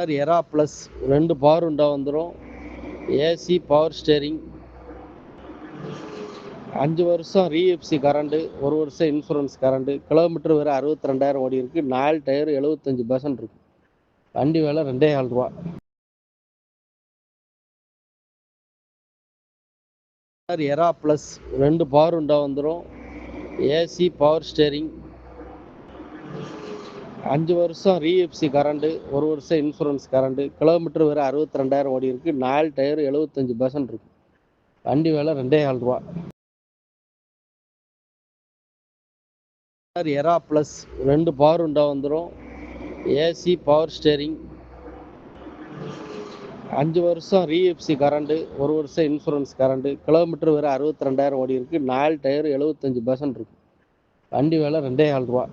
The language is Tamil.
எரா ப்ளஸ் 2 பவர் விண்டோ வந்துடும். ஏசி பவர் ஸ்டேரிங், 5 வருஷம் ரீஎஃப்சி கரண்டு, 1 வருஷம் இன்சூரன்ஸ் கரண்டு, கிலோமீட்டர் வெறும் 62,000 ஓடி இருக்கு. 4 டயர் 75% இருக்கு. வண்டி விலை 2,400 ரூபா. எரா ப்ளஸ் 2 பவர் விண்டோ வந்துடும். ஏசி பவர் ஸ்டேரிங், 5 வருஷம் ரீஎஃப்சி கரண்டு, 1 வருஷம் இன்சூரன்ஸ் கரண்டு, கிலோமீட்டர் வெறும் 62,000 ஓடி இருக்கு. 4 டயர் 75% இருக்கு. வண்டி விலை 2,400 ரூபா. எரா ப்ளஸ் 2 பவர் விண்டோ வந்துடும். ஏசி பவர் ஸ்டேரிங், 5 வருஷம் ரீஎஃப்சி கரண்டு, 1 வருஷம் இன்சூரன்ஸ் கரண்டு, கிலோமீட்டர் வெறும் 62,000 ஓடி இருக்கு. 4 டயர் 75% இருக்கு. வண்டி விலை 2,400 ரூபா.